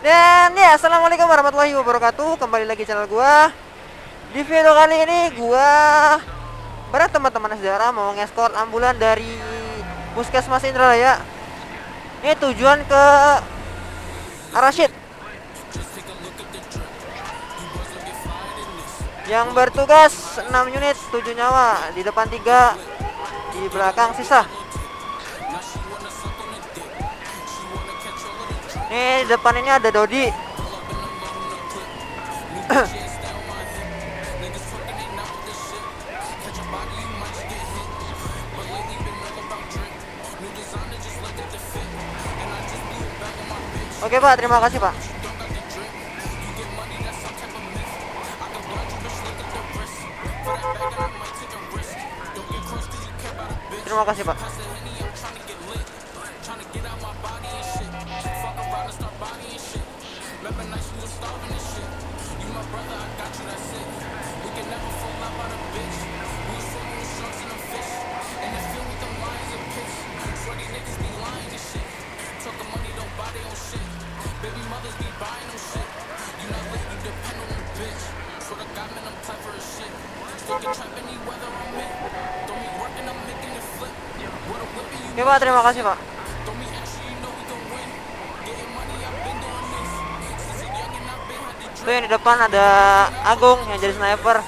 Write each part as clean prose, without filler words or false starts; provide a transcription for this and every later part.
Dan ya, assalamualaikum warahmatullahi wabarakatuh. Kembali lagi channel gua. Di video kali ini gua bareng teman-teman sejarah mau ngeskort ambulan dari Puskesmas Indralaya. Ini tujuan ke Arashid. Yang bertugas 6 unit 7 nyawa, di depan 3, di belakang sisa. Nih, di depan ini ada Dodi. Oke Pak, terima kasih Pak. Terima kasih Pak. Oke Pak, terima kasih Pak. Tuh yang di depan ada Agung yang jadi sniper.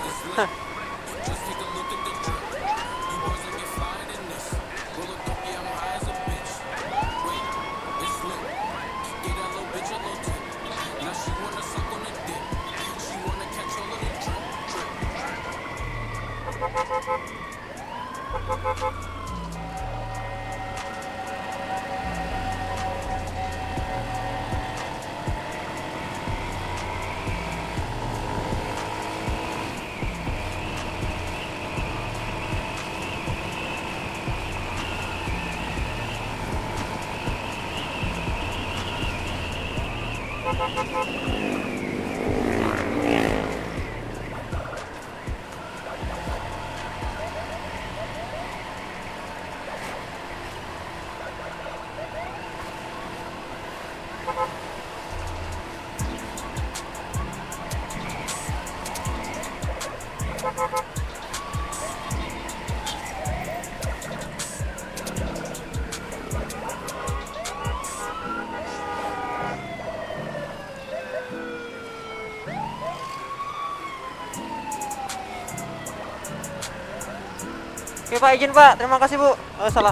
Oke Pak, izin Pak, terima kasih Bu. Oh salah,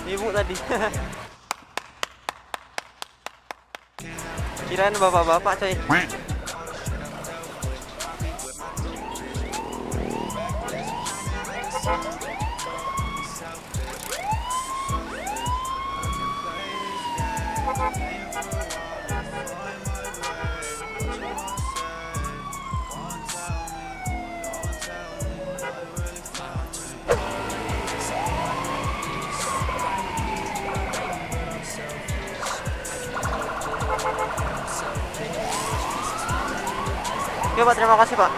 Ibu tadi. Kirain bapak-bapak coy. Oke Pak, terima kasih Pak.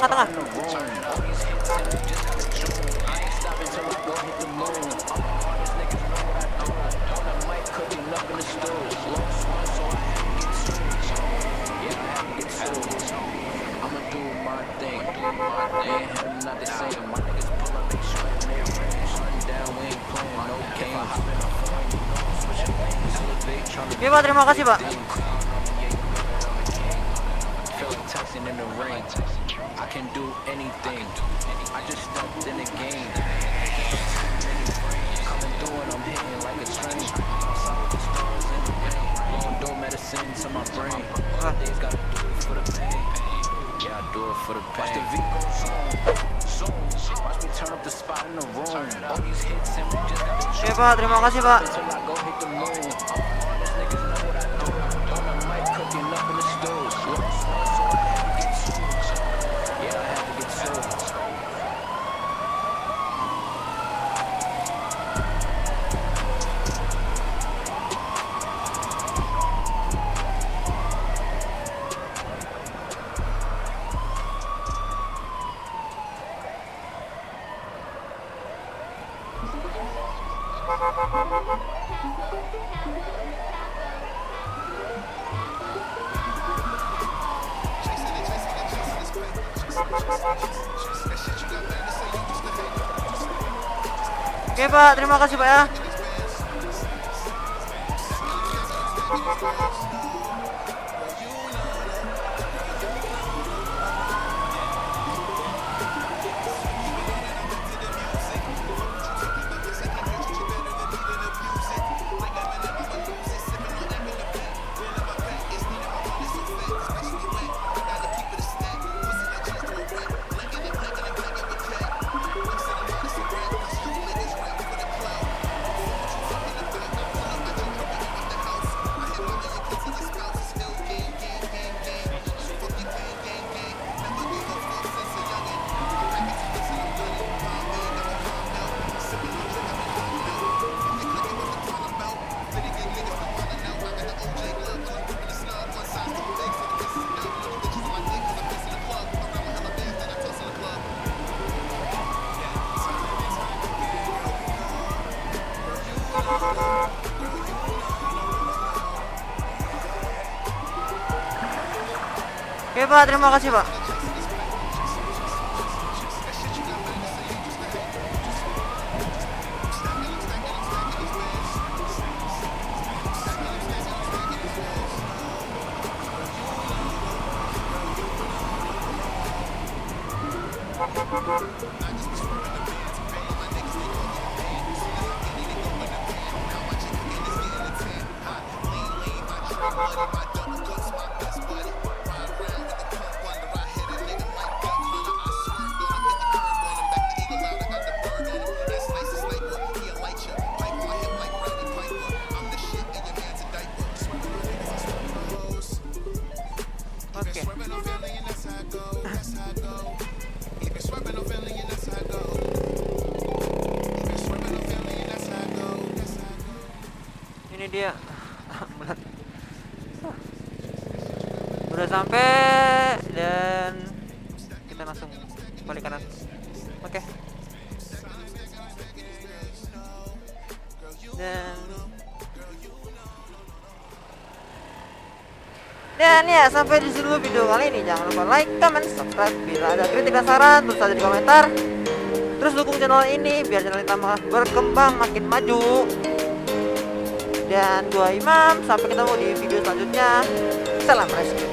Tengah. Oke Pak, terima kasih Pak. Oke Pak, terima kasih Pak. Oke Pak, terima kasih Pak ya. Oke Pak, terima kasih Pak. Ini dia udah sampai dan kita langsung balik kanan. Oke. Dan ya, sampai di sini dulu video kali ini. Jangan lupa like, comment, subscribe. Bila ada kritik dan saran, tulis aja di komentar. Terus dukung channel ini biar channel kita berkembang makin maju. Dan gua Imam, sampai ketemu di video selanjutnya. Salam rescue.